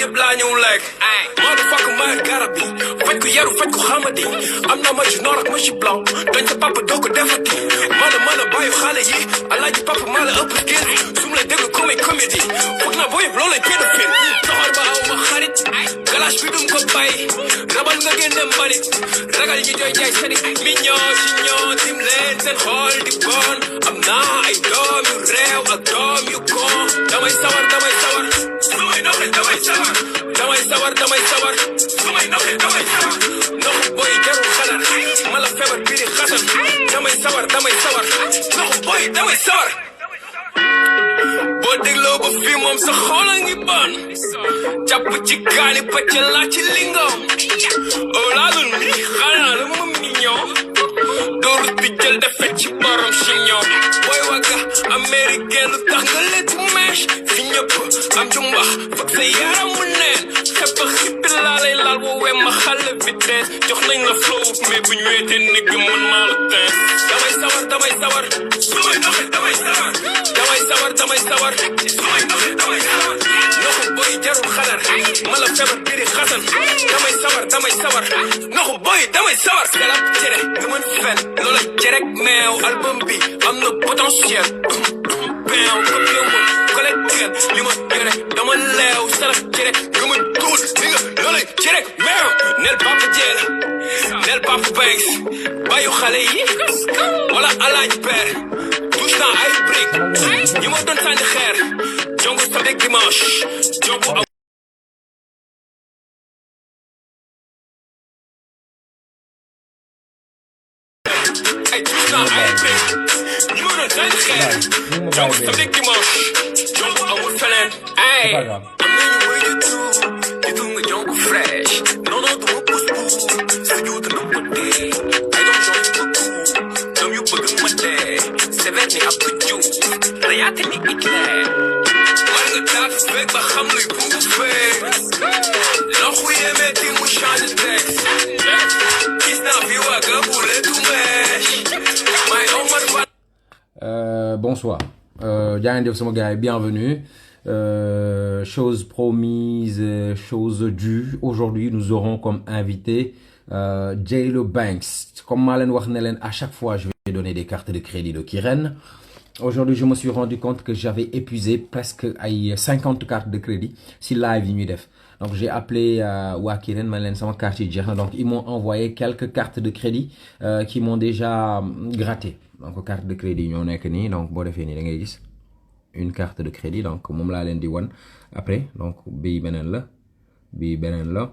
yëpp laa ñëw lekk motherfucker maa garab bi faj ko yaru faj ko xamadi am na ma ci noor ak ma ci blanc dañ sa papa doo ko defati mën a bàyyi xale yi alaaji papa maa la ëpp gis su ma la déglu comme ay comédie foog naa boo yëpp loolu lay pédophile soxor ba aw ma xarit galaas bi dum ko bàyyi rabal nga génne mbalit ragal ñi doy jaay sadi mi ñoo ci ñoo tim leen seen xool di bon am naa ay doom yu réew ak doom yu kon damay sawar su may noxee damay sawar su may noxee damay sawar noxu boy jarul xalaat ma la feebar biiri xasan damay sawar noxu boy damay sawar boo dégloo ba fii moom sa xol a ngi bon jàpp ci kaani pàcc laa ci lingom oo laalul mi xanaa la ma mignon dooru di jël defet ci borom chignon booy wagga américain lu tax nga leetu mèche fi ñëpp am ju mbax fag sa yaramu neen xepp xippi laa lay laal woowee ma xale vitesse jox nañ la flow mais buñ weetee nigg man maa la teen damay sawar su may doxee damay sawar su may doxee damay sawar noxu boy jarul xadar ma la feebar biiri xasan damay sawar noxu boy damay sawar galab cere nga mën fen loola cerek meew album bi am na potentiel beew ko yow ma collecteur li ma yore dama leew salaf cere nga mën tuut li nga loola cerek meew nel papa jeel nel papa banks bayu xale yi wala alaaj père touche naa ay brique ñi ma doon sànni xeer jongu samedi dimanche jongu ay touche naa ay brique ñi ma doon sànni xeer jongu samedi dimanche jongu amul feneen ay am nañu wéy di tuut nga jongu fresh non du ma pousse sa juuta na ma dee ay doom doom yu bëgg ma dee sevet ni ab juuf rayaate ni Hitler war nga taat fekk ba xam luy bungu fekk loxu yemee ti mu change texte gis naa fi waaga bu letu meesh may omar bonsoir jaa ngeen jëf sama gars yi bienvenue chose promise chose due aujourd'hui nous aurons comme invité J-Lo Banks. Comme maa leen wax ne leen à chaque fois je vais donner des cartes de crédit de Kirène. Aujourd'hui je me suis rendu compte que j'avais épuisé presque ay 50 cartes de crédit si live yi ñuy def. Donc j'ai appelé waa Kirène ma leen sama carte yi jeex na donc ils m'ont envoyé quelques cartes de crédit qui m'ont déjà gratté. Donc carte de crédit ñoo nekk nii donc boo defee nii da ngay gis une carte de crédit donc moom laa leen di wan après donc bii beneen la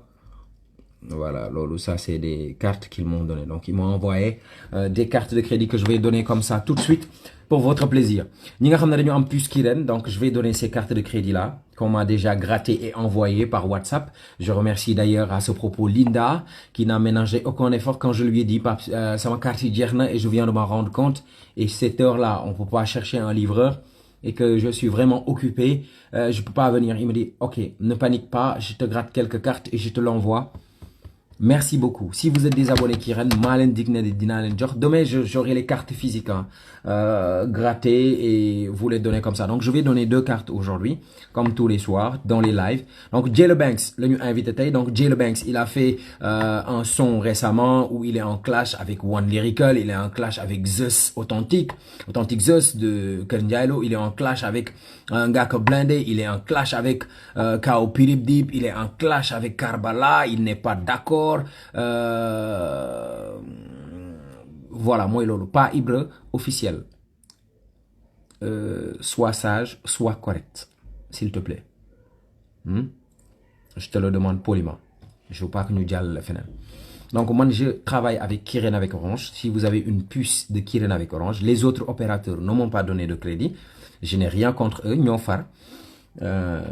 voilà loolu ça c'est des cartes qu'ils m'ont donné donc ils m'ont envoyé des cartes de crédit que je vais donner comme ça tout de suite pour votre plaisir ñi nga xam ne dañu am puce Kirène donc je vais donner ces cartes de crédit là qu'on m'a déjà gratté et envoyé par WhatsApp. Je remercie d'ailleurs à ce propos Linda qui n'a ménagé aucun effort quand je lui ai dit sama carte yi jeex na et je viens de m'en rendre compte et cette heure-là on peut pas chercher un livreur et que je suis vraiment occupé je peux pas venir. Il me dit ok ne panique pas je te gratte quelques cartes et je te l'envoie. Merci beaucoup. Si vous êtes des abonnés Kirène maa leen dig ne dinaa leen jox demain j'aurai les cartes physiques grattées et vous les donnez comme ça. Donc je vais donner 2 cartes aujourd'hui comme tous les soirs dans les lives. Donc J-Lo Banks la ñu invité tey donc J-Lo Banks il a fait un son récemment où il est en clash avec One Lyrical, il est en clash avec Zeus Authentique Zeus de Kër Ndiaye Lo, il est en clash avec un gars que Blindé, il est en clash avec Kao Pirip Dip, il est en clash avec Karbala, il n'est pas d'accord. Voilà mooy loolu pas Ibra officiel sois sage sois correct s'il te plaît je te le demande poliment je veux pas que ñu jàll feneen donc man je travaille avec Kirène avec Orange. Si vous avez une puce de Kirène avec Orange, les autres opérateurs ne m'ont pas donné de crédit, je n'ai rien contre eux ñoo far.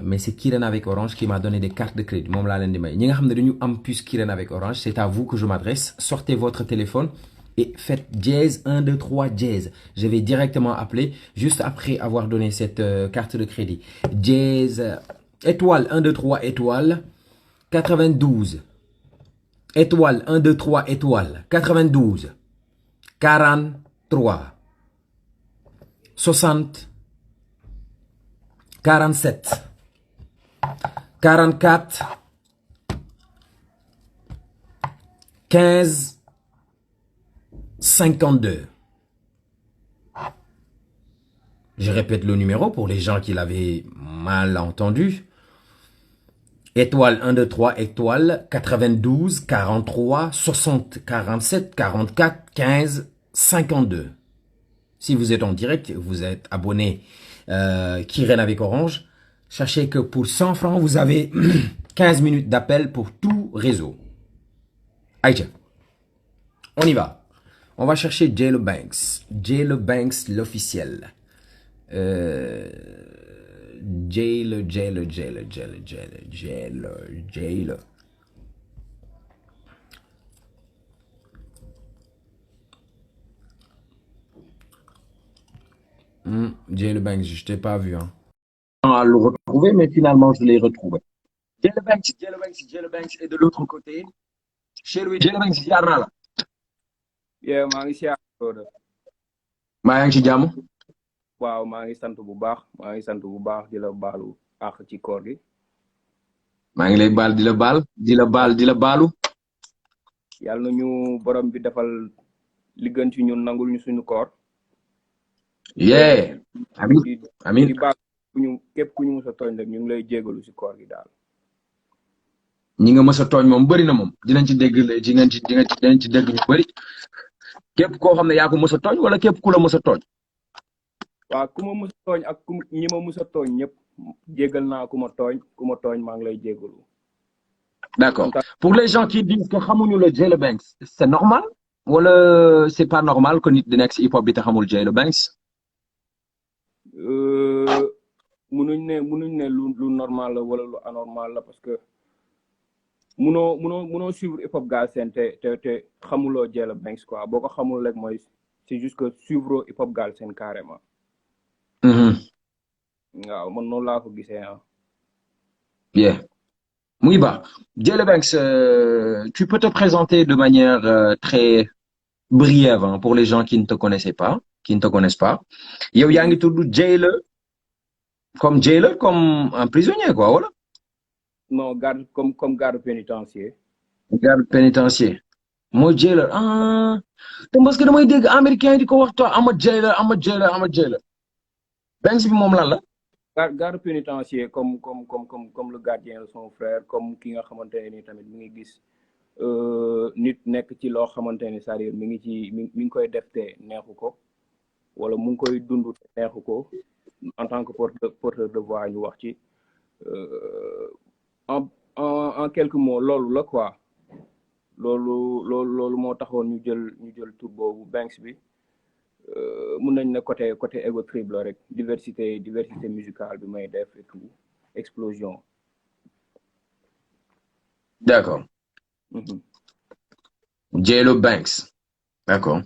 Mais c'est Kirène avec Orange qui m'a donné des cartes de crédit moom laa leen di may ñi nga xam ne dañu am puce Kirène avec Orange c'est à vous que je m'adresse. Sortez votre téléphone et faites dièse 1 2 3 dièse. Je vais directement appeler juste après avoir donné cette carte de crédit. Dièse étoile 1 2 3 étoile 92 étoile 1 2 3 étoile 92 43 60 47 44 15 52. Je répète le numéro pour les gens qui l'avaient mal entendu. Étoile 1, 2, 3, étoile 92 43 60 47 44 15 52. Si vous êtes en direct, vous êtes abonné Kirène avec Orange, sachez que pour 100 francs, vous avez 15 minutes d'appel pour tout réseau. Aïcha, on y va. On va chercher Jaylo Banks. Jaylo Banks, l'officiel. Jaylo. Jaylo Banks, je t'ai pas vu, hein. À le retrouver, mais finalement, je l'ai retrouvé. Jaylo Banks est de l'autre côté. Chez lui, Jaylo Banks, jaar naa la. Yeah, maa ngi siyaar Roda. maa ngi ci jàmm. Waaw maa ngi sant bu baax di la baalu àq ci koor gi. maa ngi lay baal di la baalu. Yàlla na ñu borom bi defal li gën ci ñun nangul ñu suñu koor. Yeah. Amiin. di baal képp ku ñu mës a tooñ rek ñu ngi lay jégalu ci koor gi daal. ñi nga mës a tooñ moom bëri na moom dinañ ci dégg dinañ ci dégg ñu bëri képp koo xam ne yaa ko mës a tooñ wala képp ku la mës a tooñ. waaw ku ma mës a tooñ ak ñi ma mës a tooñ ñëpp jégal naa ku ma tooñ maa ngi lay jégalu. D'accord. Pour les gens qui disent que xamuñu la Jaylo Banks, c'est normal wala c'est pas normal que nit di nekk si hip hop bi te xamul Jaylo Banks. munuñ ne lu normal la wala lu anormal la parce que munoo suivre hip hop Galsen te xamuloo Jaylo Banks quoi boo ko xamul rek mooy c'est juste que suivre hip hop Galsen carrément. waaw man noonu laa ko gisee ah. Bien. Muy baax. Jaylo Banks, tu peux te présenter de manière très briève hein, pour les gens qui ne te connaissent pas. yow yaa ngi tudd Jaylo comme un prisonnier quoi wala. non garde comme garde pénitentiaire. Garde pénitentiaire. mooy Jaylo te parce que damay dégg américain di ko wax to ama Jaylo. Banks bi moom lan la. garde pénitentiaire comme le gardien de son frère comme ki nga xamante ne ni tamit mi ngi gis nit nekk ci loo xamante ne c'est-à-dire mi ngi koy def te neexu ko wala mu ngi koy dund te neexu ko en tant que porteur de voix ñu wax ci en quelques mots loolu la quoi loolu moo taxoon ñu jël tur boobu Banks bi. mun nañ ne côté ego trip la rek diversité musicale bi may def et tout explosion. D'accord. Jaylo Banks. D'accord.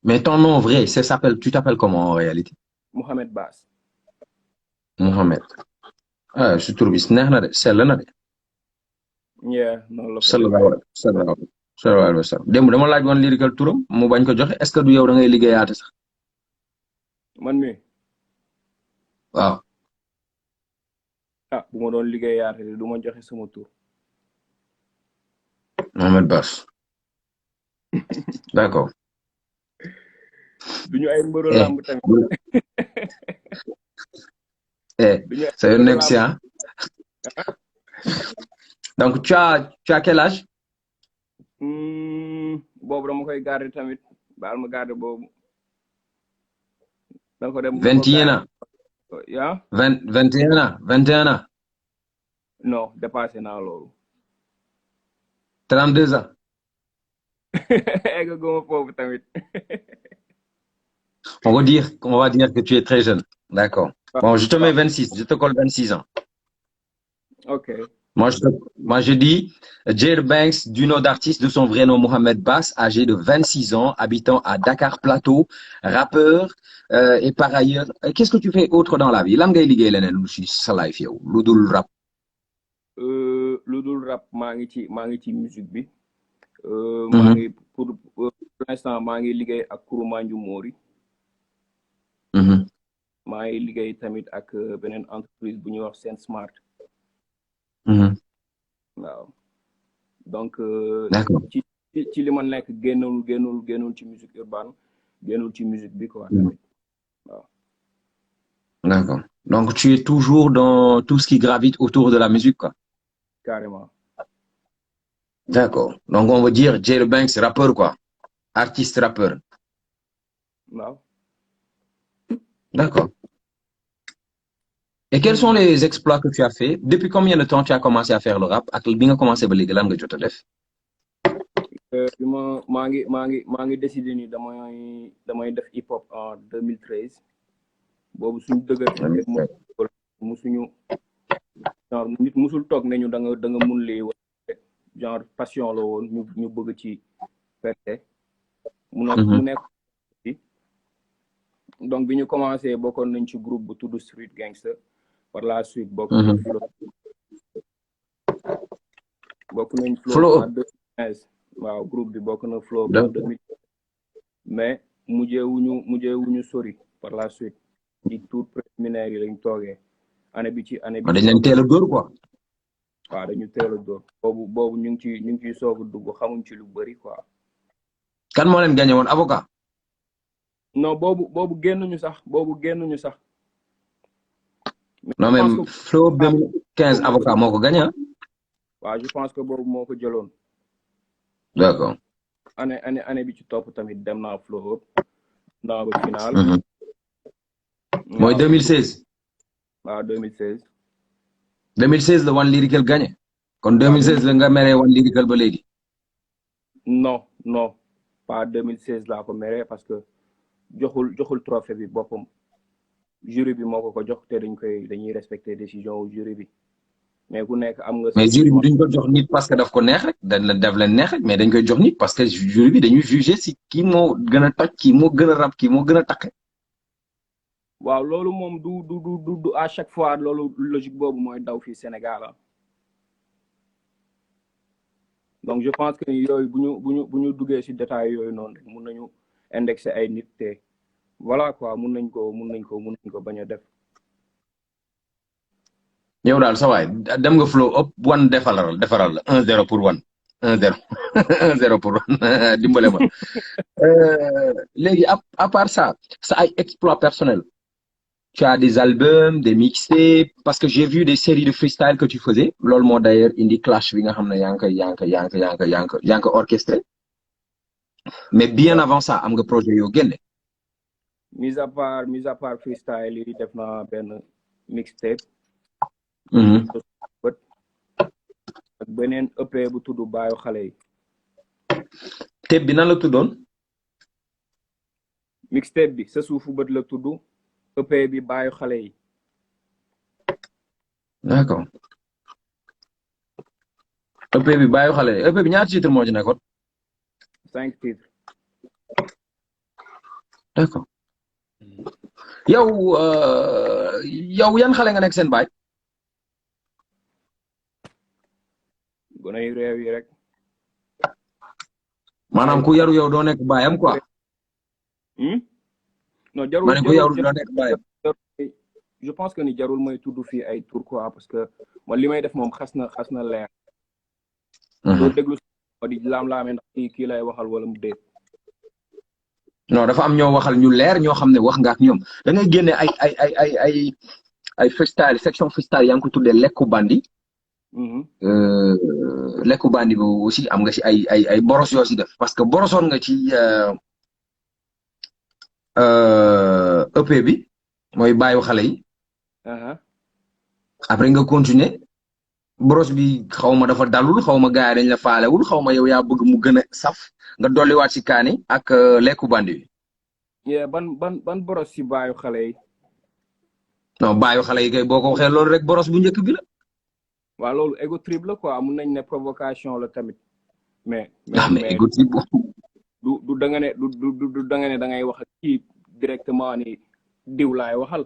Mais ton nom vrai, tu t'appelles comment en réalité? Mohamed Bass. Mohamed. Ah, je trouve que neex na de sell na de. Yeah, noonu la. sallallahu alayhi wa sallam. Démb dama laaj woon lyrical turam mu bañ ko joxe est-ce que du yow da ngay liggéeyaate sax. man mi. waaw. bu ma doon liggéeyaate du ma joxe sama tur. Mohamed Bass. D'accord. duñu ay mbëru lamb tamit. ça yoon nekk si ah. Donc tu as quel âge? boobu dama koy garder tamit baal ma garder boobu. da ko dem 21 ans. yaa. 21 ans. non dépassé naa loolu. 32 ans. egg goma foofu tamit. on va dire que tu es très jeune. D'accord. Bon, je te mets 26, je te colle 26 ans. Ok. Moi, je dis Jaylo Banks, du nom d'artiste de son vrai nom Mohamed Bass, âgé de 26 ans, habitant à Dakar Plateau, rappeur et par ailleurs, qu'est-ce que tu fais autre dans la vie? Lan ngay liggéey leneen lu ci sa life yow lu dul rap? Lu dul rap maa ngi ci musique bi. maa ngi pour l'instant maa ngi liggéey ak Kouroumandiou Mori. maa ngi liggéey tamit ak beneen entreprise bu ñuy wax Sen Smart. Mhm. waaw donc D'accord. ci li ma nekk génnul ci musique urbaine génnul ci musique bi quoi Mhm. tamit waaw D'accord. Donc, tu es toujours dans tout ce qui gravite autour de la musique, quoi. carrément D'accord. Donc, on va dire Jay Banks, rappeur, quoi. Artiste rappeur. waaw D'accord. Et quels sont les exploits que tu as fait? Depuis combien de temps tu as commencé à faire le rap? Ak bi nga commencé ba léegi lan nga jot a def? bi maa ngi décidé ni damay def hip hop en 2013 boobu suñu dëgër fi musuñu genre nit musul toog ne ñu da nga mun lii wala genre passion la woon ñu bëgg ci percer mu nekk donc bi ñu commencé bokkoon nañ ci groupe bu tudd Street Gangster par la suite bokk nañ Flow en 2015 waaw groupe bi bokk na Flow en 2015 mais mujjeewuñu sori par la suite ci tour préliminaire yi lañ toogee année bi dañ leen teel a dóor quoi. waaw dañu teel a dóor boobu ñu ngi ciy soog a dugg xamuñ ci lu bëri quoi. kan moo leen gagné woon avocat. non boobu génnuñu sax non mais Flow 2015 avocat moo ko gagné ah. waaw je pense que boobu moo ko jëloon. d'accord. année bi ci topp tamit dem naa Flow naa ba final. mooy 2016. waaw 2016. 2016 la One Lyrical gagné. kon 2016 la nga meree One Lyrical ba léegi. non pas 2016 laa ko meree parce que joxul trophée bi boppam jury bi moo ko jox te dañuy respecter décision wu jury bi mais ku nekk am nga. mais jury bi duñ ko jox nit parce que daf ko neex rek daf leen neex rek mais dañ koy jox nit parce que jury bi dañuy juger si kii moo gën a toj kii moo gën a rap kii moo gën a taqe. waaw loolu moom du à chaque fois loolu logique boobu mooy daw fii Sénégal donc je pense que yooyu bu ñu duggee ci détail yooyu noonu rek mun nañu indexer ay nit te voilà quoi mun nañ ko bañ a def. yow daal sa waay dem nga Flow ëpp One defaral la 1-0 pour One 1-0 1-0 pour One dimbale ma léegi à part ça sa ay exploit personnel. Tu as des albums, des mixtapes, parce que j'ai vu des séries de freestyle que tu faisais. Lol, moi d'ailleurs, Indie Clash, bi nga xamné yank orchestré. Mais bien avant ça, am nga projet yo génné. Mis à part freestyle, yi def na ben mixtape. Ak benen EP bu tuddu Bayu Xalé yi. Tape bi nan la tuddoon? Mixtape bi sa suufu bët la tuddu. EP bi Bayu Xalé yi. D'accord. EP bi Bayu Xalé yi EP bi ñaata titre moo ci nekkoon? 5 titres. D'accord. yow yan xale nga nekk seen baay? gone yu réew yi rek. maanaam ku yaru yow doo nekk baayam quoi. non jarul ma ne ku yaru doo nekk baayam. je pense que ni jarul may tudd fii ay tour quoi parce que man li may def moom xas na leer. doo déglu di laam-laamee ndax kii lay waxal wala mu dee. non dafa am ñoo waxal ñu leer ñoo xam ne wax nga ak ñoom da ngay génne ay freestyle section freestyle yaa ngi ko tuddee lekku bandi. lekku bandi bi aussi am nga si ay boros yoo si def parce que borosoon nga ci EP bi mooy bàyyi xale yi. après nga continuer boros bi xaw ma dafa dalul xaw ma gars yi dañ la faalewul xaw ma yow yaa bëgg mu gën a saf nga dolliwaat si kaani ak lekku bandi bi. ban boros si baayu xale yi. non baayu xale yi kay boo ko waxee loolu rek boros bu njëkk bi la. waaw loolu ego trip la quoi mun nañ ne provocation la tamit. mais ego trip du da nga ne du da nga ne da ngay wax ak kii directement ni diw laay waxal.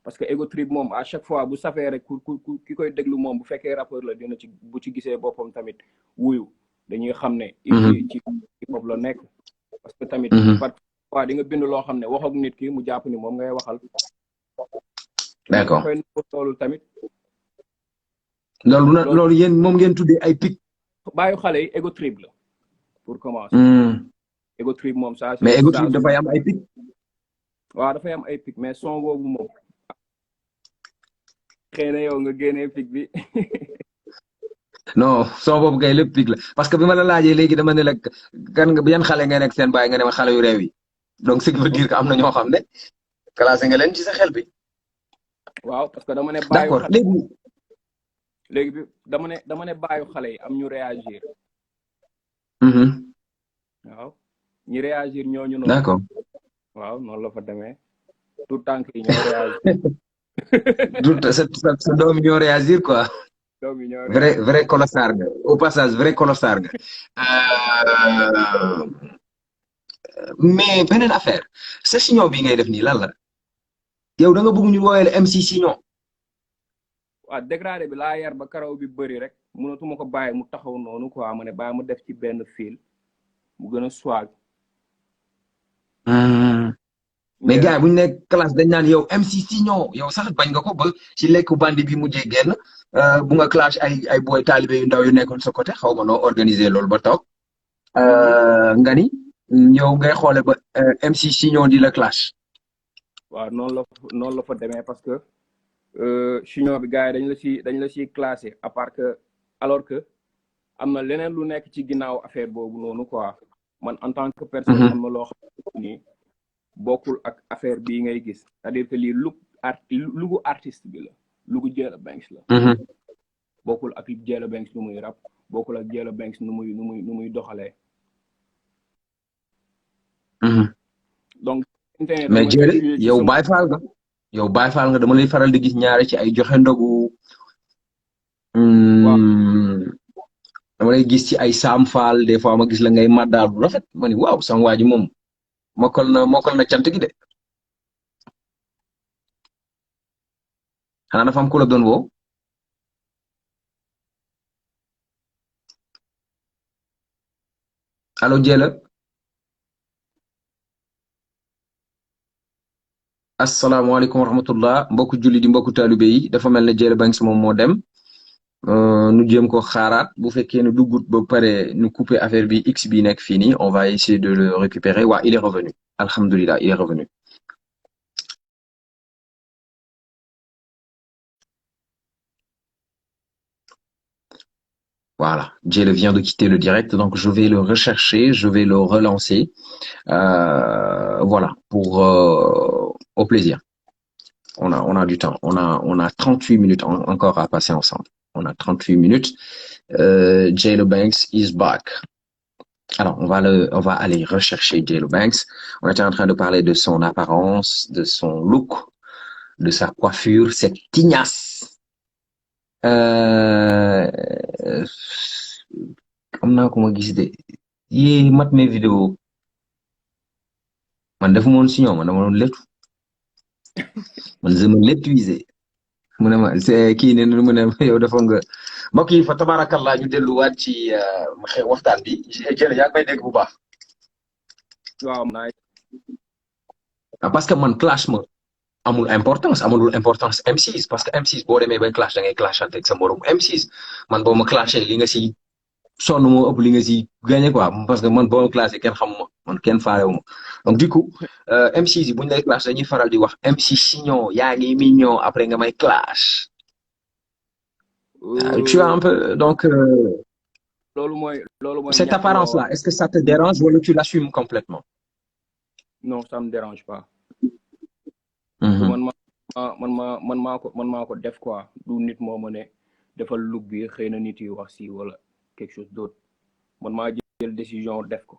parce que ego trip moom à chaque fois bu safee rek ki koy déglu moom bu fekkee rappeur la dina ci bu ci gisee boppam tamit wuyu dañuy xam ne. ci bopp la nekk. parce que tamit. parfois di nga bind loo xam ne wax ak nit ki mu jàpp ni moom ngay waxal. d'accord loolu tamit. loolu yéen moom ngeen tuddee ay pic. bàyyi xale yi ego trip la pour commencer. ego trip moom ça mais ego trip dafay am ay pic. waaw dafay am ay pic mais son boobu moom xëy na yow nga génnee pic bi. non son boobu kay lépp pic la parce que bi ma la laajee léegi dama ne la kan nga yan xale nga nekk seen baay nga ne ma xale yu réew yi donc ce qui veut dire que am na ñoo xam ne classé nga leen ci sa xel bi. waaw parce que dama ne. d'accord léegi bi dama ne bàyyi xale yi am ñu réagir. waaw ñi réagir ñooñu noonu. d'accord. waaw noonu la fa demee tout tànk yi ñoo réagir. sa doom yi ñoo réagir quoi. doom yi ñoo réagir vrai colossar nga au passage vrai colossar nga. mais beneen affaire sa signon bi ngay def nii lan la. yow da nga bëgg ñu woowee la MC Signon. waaw dégradé bi laa yar ba karaw bi bëri rek mënatuma ko bàyyi mu taxaw noonu quoi ma ne bàyyi mu def ci benn fil mu gën a swag. mais gars bu ñu nekk classe dañ naan yow MC Signon yow sax bañ nga ko ba ci lekku bandi bi mujjee génn bu nga clash ay boy talibé yu ndaw yu nekkoon sa côté xaw ma noo organiser loolu ba toog nga ni yow ngay xoole ba MC Signon di la clash. waaw noonu la fa demee parce que Signon bi gars yi dañ la ci classé à part que alors que am na leneen lu nekk ci ginnaaw affaire boobu noonu quoi man en tant que personne am na loo xam ni bokkul ak affaire bii ngay gis c'est-à-dire que lii lugu artiste bi la lugu Jella Banks la. bokkul ak Jella Banks nu muy rap bokkul ak Jella Banks nu muy doxalee. donc. mais jërëjëf yow Baye Fall nga dama lay faral di gis ñaare ci ay joxe ndogu. dama lay gis ci ay Sam Fall des fois ma gis la ngay màddaal bu rafet ma ni waaw sama waa ji moom mokkal na cant gi de. xanaa dafa am ku la doon woo. allo Jella. asalaamaaleykum wa rahmatullah mbokku julli di mbokku taalibe yi dafa mel ne Jella Banks moom moo dem nu jéem ko xaaraat bu fekkee ne duggut ba pare nu couper affaire bi x bi nekk fii nii on va essayer de le récupérer waa il est revenu alhamdulillah il est revenu. Voilà, Jella vient de quitter le direct, donc je vais le rechercher, je vais le relancer. Voilà, au plaisir. On a du temps. On a 38 minutes encore à passer ensemble. On a 38 minutes. Jella Banks is back. Alors, on va aller rechercher Jella Banks. On était en train de parler de son apparence, de son look, de sa coiffure, cette tignasse. am naa ko ma gis de yee mat mes vidéo man defu moon Signon man dama doon lettu man je me lettuisé mu ne ma c'est kii ne mu ne yow dafa nga mbokk yi fa tabarakallah ñu delluwaat ci waxtaan bi Jella yaa ngi may dégg bu baax. waaw parce que man clash ma amulul importance M6 parce que M6 boo demee bay clash da ngay clashante ak sa morom M6 man boo ma clashé li nga si sonn moo ëpp li nga si gagné quoi parce que man boo ma clashé kenn xamuma man kenn faalewu ma donc du coup M6 yi bu ñu lay clash dañuy faral di wax MC Signon yaa ngi mignon après nga may clash. Tu as un peu donc. loolu mooy cette apparence là est-ce que ça te dérange wala tu l'assumes complètement. non ça me dérange pas. man maa ko def quoi du nit moo ma ne defal look bi xëy na nit yi wax si wala quelque chose d'autre man maa jël décision def ko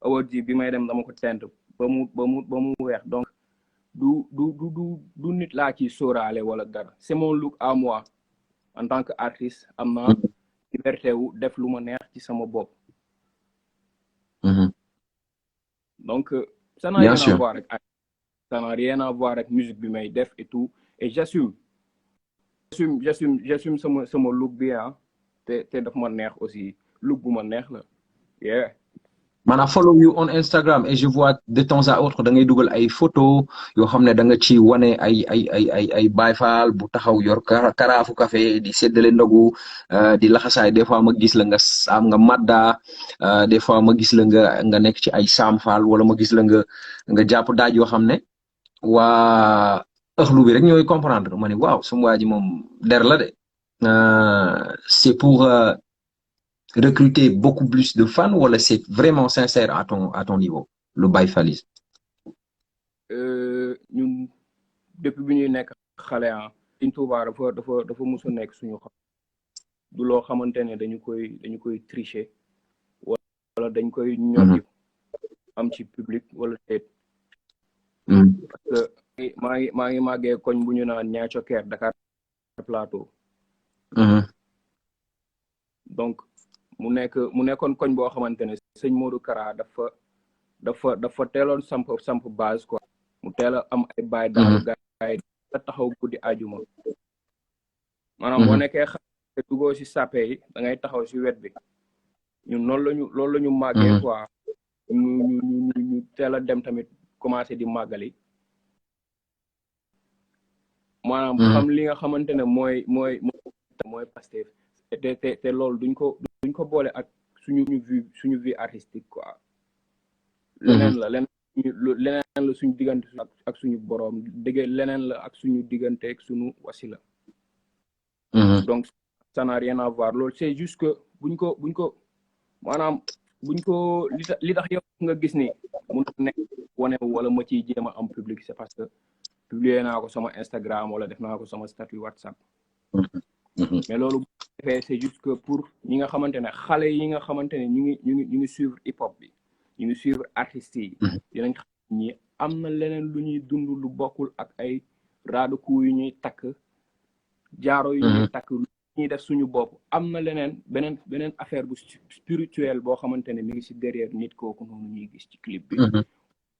award ji bi may dem dama ko tent ba mu weex donc du nit laa ci sóoraale wala dara c'est mon look à moi en tant que artiste am na liberté wu def lu ma neex ci sama bopp. donc ça n'a rien à voir avec ça n'a rien à voir avec musique bi may def et tout et j'assume sama look bi te daf ma neex aussi look bu ma neex la yeah. maanaam follow you on Instagram et je vois de temps à autre da ngay dugal ay photo yoo xam ne da nga ci wane ay Baay Faal bu taxaw yor karaafu café di séddale ndogu di laxasaay des fois ma gis la nga am nga madda des fois ma gis la nga nekk ci ay Sam Fall wala ma gis la nga jàpp daaj yoo xam ne waa ëxlu bi rek ñooy comprendre ma ne waaw sum waa ji moom der la de c'est pour recruter beaucoup plus de fans wala c'est vraiment sincère à ton niveau le bayfalisme. ñun depuis bi ñuy nekk xale Sëñ Tuubaa dafa musu nekk suñu xam du loo xamante ne dañu koy tricher wala dañ koy ñoddi am ci public wala teet parce que maa ngi màggee koñ bu ñu naan Niayes Thioker Dakar Plateau donc mu nekkoon koñ boo xamante ne sëñ Modou Kara dafa teeloon samp base quoi mu teel a am ay baay daal gaay da taxaw guddi ajuma maanaam boo nekkee xale dugoo si sàppe yi da ngay taxaw si wet bi ñun loolu la ñu màggee quoi ñu teel a dem tamit commencé di màggali maanaam xam li nga xamante ne mooy Pastef te loolu duñ ko boole ak suñu vie artistique quoi leneen la suñu diggante ak suñu boroom dëgg leneen la ak suñu diggante ak suñu wasila donc ça n'a rien à voir loolu c'est juste que buñ ko maanaam li tax yow nga gis ni mun nekk wane wala ma ciy jéem a am public c'est parce que publier naa ko sama Instagram wala def naa ko sama statut WhatsApp mais loolu bu defee c'est juste que pour ñi nga xamante ne xale yi nga xamante ne ñu ngi suivre hip hop bi ñu ngi suivre artistes yi dinañ xam ñi am na leneen lu ñuy dund lu bokkul ak ay raadu yu ñuy takk jaaro yu ñuy takk lu ñuy def suñu bopp am na leneen beneen affaire bu spirituel boo xamante ne mi ngi ci derrière nit kooku noonu ñuy gis ci clip bi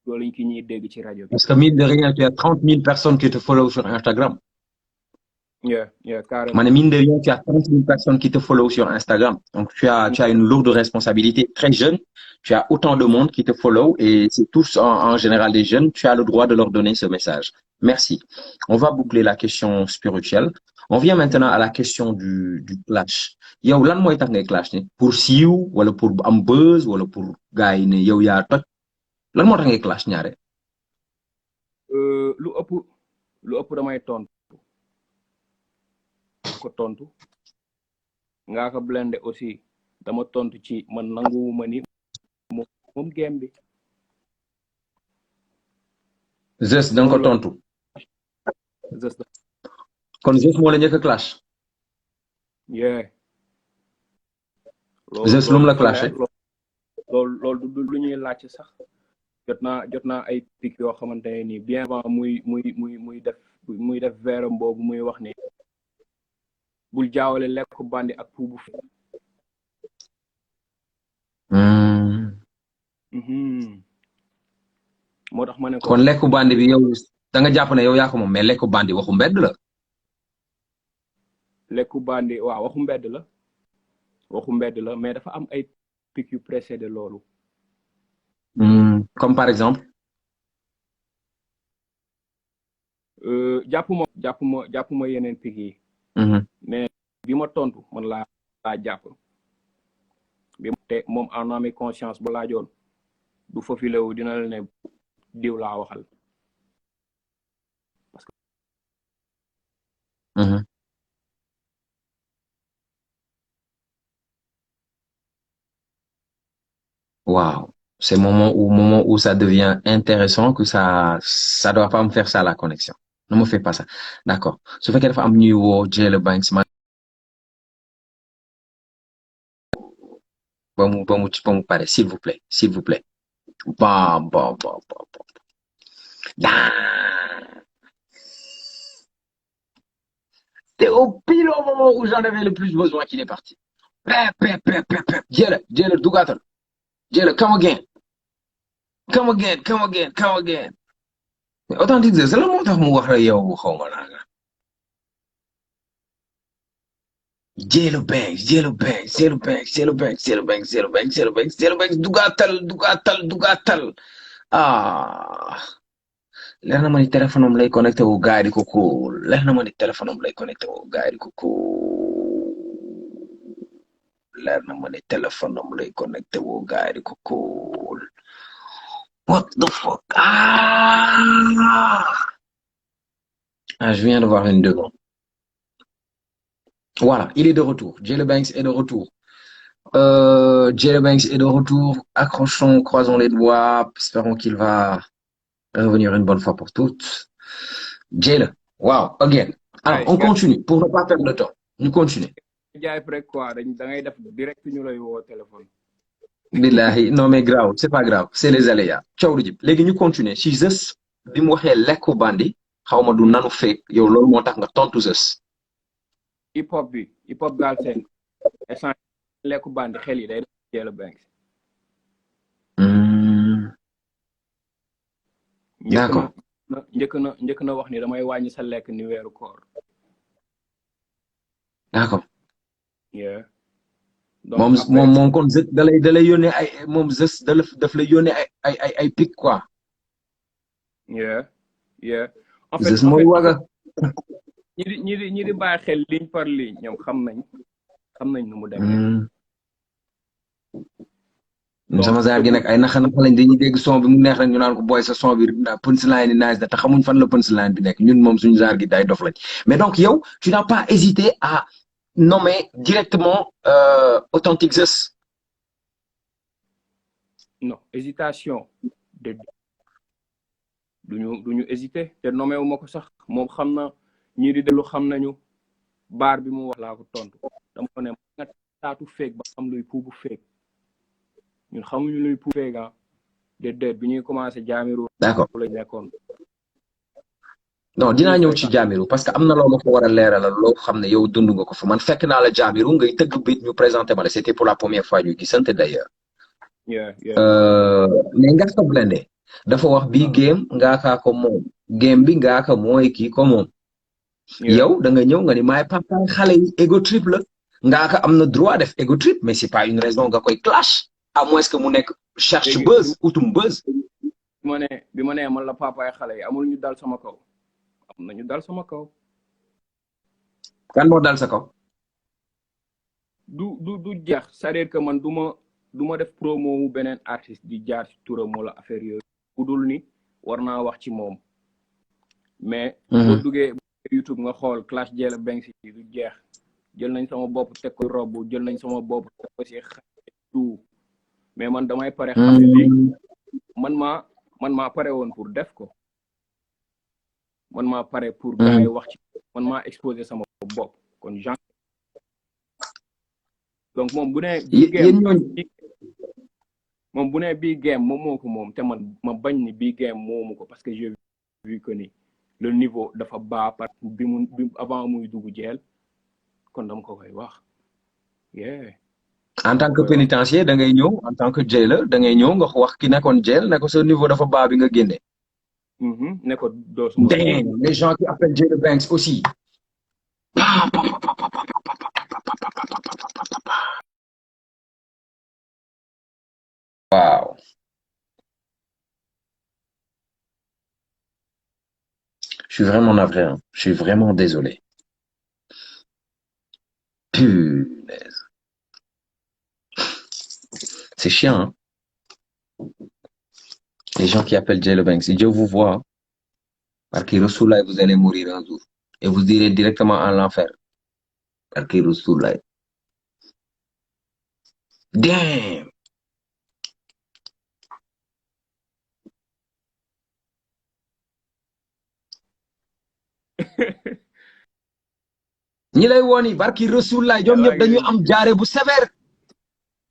loolu lañ ki ñuy dégg ci rajo bi parce que mine de rien tu as 30 000 personnes qui te follow sur Instagram. Carrément. Mine de rien, tu as 30 000 personnes qui te follow sur Instagram. Donc, tu as une lourde responsabilité. Très jeune, tu as autant de monde qui te follow et c'est tous en général des jeunes. Tu as le droit de leur donner ce message. Merci. On va boucler la question spirituelle. On vient maintenant à la question du clash. Yow lan mooy tax ngay clash ne pour siiw wala pour am buzz wala pour gars yi ne yow yaa toj lan moo tax ngay clash ñaare. lu ëpp damay tontu. ko tontu nga ko blende aussi dama tontu ci man nanguwuma ni moom game bi Zeus da nga ko tontu kon Zeus moo la njëkk a clash Zeus lu mu la clashé loolu du lu ñuy laaj sax jot naa ay pic yoo xamante ne nii bien avant muy def veram boobu muy wax ni bul jaawale lekku bandi ak puubu fi moo tax ma ne ko kon lekku bandi bi yow da nga jàpp ne yow yaa ko moom mais lekku bandi waxu mbedd la lekku bandi waaw waxu mbedd la mais dafa am ay pic yu précédé loolu comme par exemple jàppuma yeneen pic yi mais bi ma tontu man laa jàpp bi te moom en âme et conscience ba laajoon du faofile wu dina la ne diw laa waxal parce que Wow, c'est le moment où ça devient intéressant que ça doit pas me faire ça la connexion. Ne me fais pas ça. D'accord. Ce fait qu'elle fait un niveau Jay Banks, bon, parler, s'il vous plaît, s'il vous plaît. Bon. C'est au pile au moment où j'en avais le plus besoin qu'il est parti. Jay, Dugaton. Jay, come again. Authentique, c'est le mot que je veux dire. Jailer Banks, Jailer Banks, Jailer Banks, Jailer Banks, Jailer Banks, Jailer Banks, Jailer Banks, Jailer Banks, dugatal. Ah, leer na ma ni téléphone am lay connecté wu gaay di ko cool. Leer na ma ni téléphone am lay connecté wu gaay di ko cool. Leer na ma ni téléphone am lay connecté wu gaay di ko cool. What the fuck? Ah, je viens de voir une demande. Voilà, il est de retour. Jailer Banks est de retour. Jailer Banks est de retour. Accrochons, croisons les doigts. Espérons qu'il va revenir une bonne fois pour toutes. Jailer, wow, again. Alors, on continue pour ne pas perdre le temps. Nous continuons. jaay rek quoi da ngay def direct ñu lay woo téléphone. Billahi, non mais grave, c'est pas grave, c'est les aléas. Ciao du jib. Léegi ñu continuer. Si Zeus bi mu waxee lekku bandi, xawma du nanu fake yow loolu moo tax nga tontu Zeus. hip hop Galsen instant lekku bandi xel yi day def Jailer Banks. D'accord. njëkk na wax ni damay wàññi sa lekk ni weeru koor. D'accord. Yeah. moom kon Zeus da lay yónnee ay moom Zeus daf lay yónnee ay pic quoi. Yeah. En Zeus mooy waga. ñi di bàyyi xel ligne par ligne ñoom xam nañ nu mu demee. sama zaar gi nag ay naxa lañ dañuy dégg son bi mu neex rek ñu naan ko boy sa son bi punchline yi nice na te xamuñ fan la punchline bi nekk ñun moom suñu zaar gi day dof lañ mais donc yow tu n'as pas hésité à nommer directement Authentic Zeus. Non, hésitation de duñu hésiter te nommé wu ma ko sax moom xam na ñii di déglu xam nañu baar bi mu wax laa ko tontu dama ko ne nga taatu feeg ba xam luy puubu feeg ñun xamuñu luy puubu feeg ah déedéet bi ñuy commencé jaamiru. D'accord lañ nekkoon. non dinaa ñëw ci jaamiru parce que am na loo ma ko war a leeralal loo xam ne yow dund nga ko fa man fekk naa la jaamiru ngay tëgg bit ñu présenté ma la c'était pour la première fois ñu gisante d'ailleurs. mais Ngaaka Blindé dafa wax bii game Ngaaka ko moom game bi Ngaaka mooy kii ko moom. yow da nga ñëw nga ni maay papa xale yi ego trip la Ngaaka am na droit def ego trip mais c'est pas une raison nga koy clash à moins que mu nekk cherche buzz utum buzz. bi ma nee man la papaay xale yi amul ñu dal sama kaw am na ñu dal sama kaw. kan moo dal sa kaw. du jeex c'est-à-dire que man du ma def promo wu beneen artiste di jaar ci turam wala affaire yooyu ku dul ni war naa wax ci moom mais boo duggee YouTube nga xool clash Jailer Banks yi du jeex jël nañ sama bopp teg ko robb jël nañ sama bopp teg ko ci tout mais man damay pare xam ne léegi man maa pare woon pour def ko man maa pare pour gars yi wax ci man maa exposé sama bopp kon genre donc moom bu ne bii game moom moo ko moom te man ma bañ ni bii game moomu ko parce que j'ai vu que ni le niveau dafa bas parce que bi avant muy dugg jeel kon dama ko koy wax. en tant que pénitencier da ngay ñëw en tant que jailer da ngay ñëw nga wax ki nekkoon jail ne ko sa niveau dafa bas bi nga génne. ne ko doo les gens qui appellent Jailer Banks aussi. Wow. Je suis vraiment navré, hein. Je suis vraiment désolé. Punaise. C'est chiant, hein. Les gens qui appellent Jailer Banks, si Dieu vous voit, par qui Rasoulay, vous allez mourir un jour. Et vous irez directement en l'enfer. Par qui Rasoulay. Damn. ñi lay woon yi barki Rasulullah ñoom ñëpp dañu am jaare bu sévère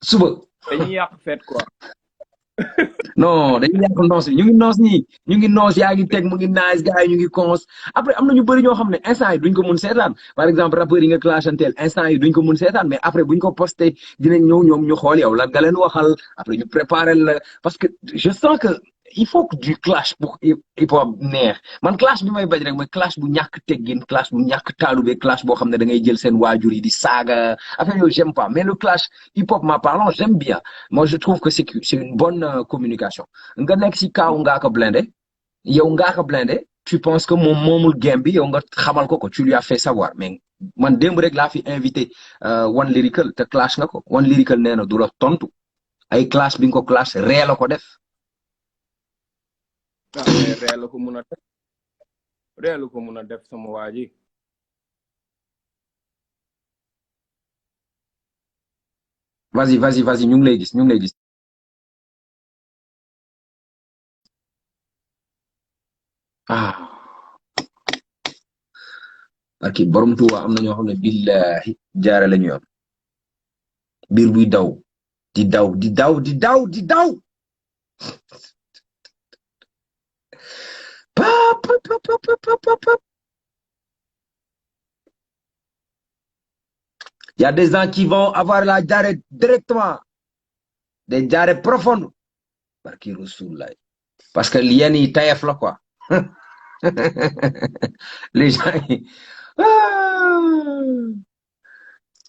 suba. dañuy yàq fête quoi. non dañuy yàq noos bi ñu ngi noos yaa ngi teg mu ngi nice gars yi ñu ngi cons après am na ñu bëri ñoo xam ne instant yi duñ ko mun seetaan par exemple rappeurs yi nga clashanteel instant yi duñ ko mun seetaan mais après buñ ko posté dinañ ñëw ñoom ñu xool yow lan nga leen waxal après ñu préparer la parce que je sens que il faut que du clash pour hip hop neex man clash bi may bañ rek mooy clash bu ñàkk teggin clash bu ñàkk taalube clash boo xam ne da ngay jël seen waajur yi di saaga affaire yooyu j'aime pas mais le clash hip hop ma parlant j'aime bien moi je trouve que c'est une bonne communication nga nekk si kaaw Ngaaka Blindé yow Ngaaka Blindé tu penses que moom moomul game bi yow nga xamal ko tu lui as fait savoir mais man démb rek laa fi invité One Lyrical te clash nga ko One Lyrical nee na du la tontu ay clash bi nga ko clash ree la ko def. ah mais ree la ko mun a def ree la ko mun a def sama waa ji. vas-y ñu ngi lay gis. ah. parce que borom Tuuba am na ñoo xam ne billahi jaare la ñu yoon biir buy daw di daw pap il y a des gens qui vont avoir la diarrhée directement des diarrhées profondes parce que Rasulullah parce que yenn yi tayef la quoi les gens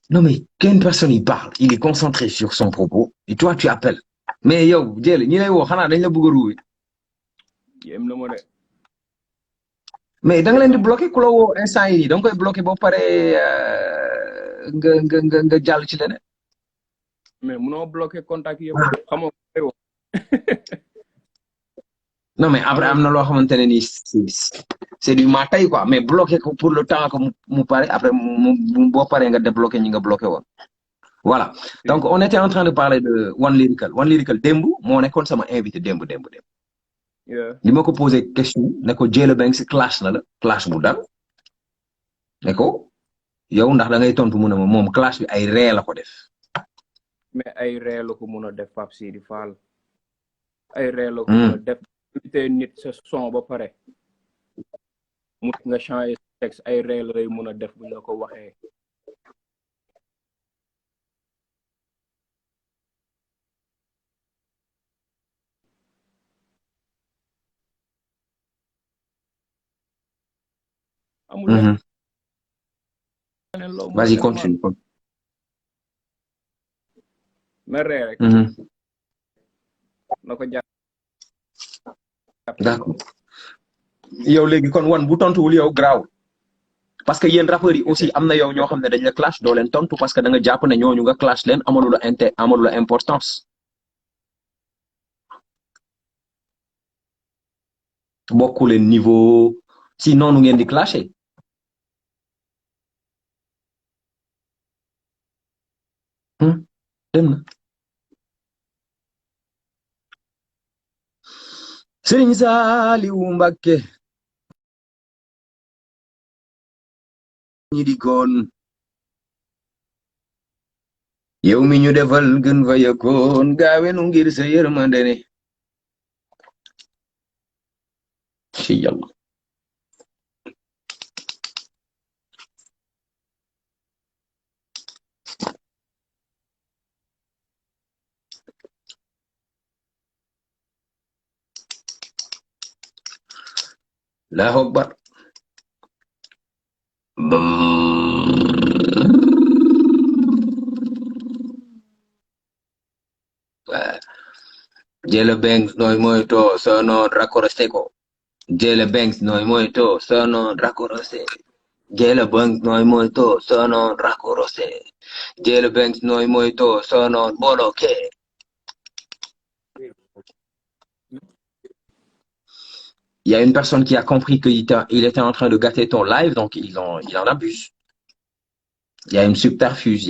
non mais qu'une personne il parle il est concentré sur son propos et toi tu appelles mais yow jël ñi lay woo xanaa dañ la bëgg a ruubi yéem la ma de. mais da nga leen di bloqué ku la woo instant yi da nga koy bloqué boo paree nga jàll ci leneen. mais munoo bloqué contact yëpp xamoo ko. non mais après am na loo xamante ne nii c'est du matay quoi mais bloqué ko pour le temps que mu pare après mu boo paree nga débloqué ñi nga bloqué woon. voilà donc on était en train de parler de One Lyrical démb moo nekkoon sama invité démb. li ma ko posé question ne ko Jay Banks clash na la clash bu dal ne ko yow ndax da ngay tontu mu ne ma moom clash bi ay ree la ko def. mais ay ree la ko mun a def Pape Sidi Fall ay ree la ko mun a def. te nit sa son ba pare mu nga changer texte ay ree la lay mun a def bu la ko waxee. amul vas-y continue. mais ree rek. na ko jàpp. d'accord yow léegi kon wan bu tontuwul yow graaw parce que yéen rappeurs yi aussi am na yow ñoo xam ne dañ la clash doo leen tontu parce que da nga jàpp ne ñooñu nga clash leen amalu la importance bokku leen niveau si noonu ngeen di clasher dem na Sëriñ Saaliwu Mbàkke ñi di koon yow mi ñu defal gën fa yëkkoon gaawe nu ngir sa yërmande ne ci Yàlla Allahu Akbar Jay Banks nooy moyto sono rakoroseko Jay Banks nooy moyto sono rakorose Jay Banks nooy moyto sono rakorose Jay Banks nooy moyto sono boloke. Il y a une personne qui a compris qu'il était en train de gâter ton live, donc il en abuse. Il y a une subterfuge.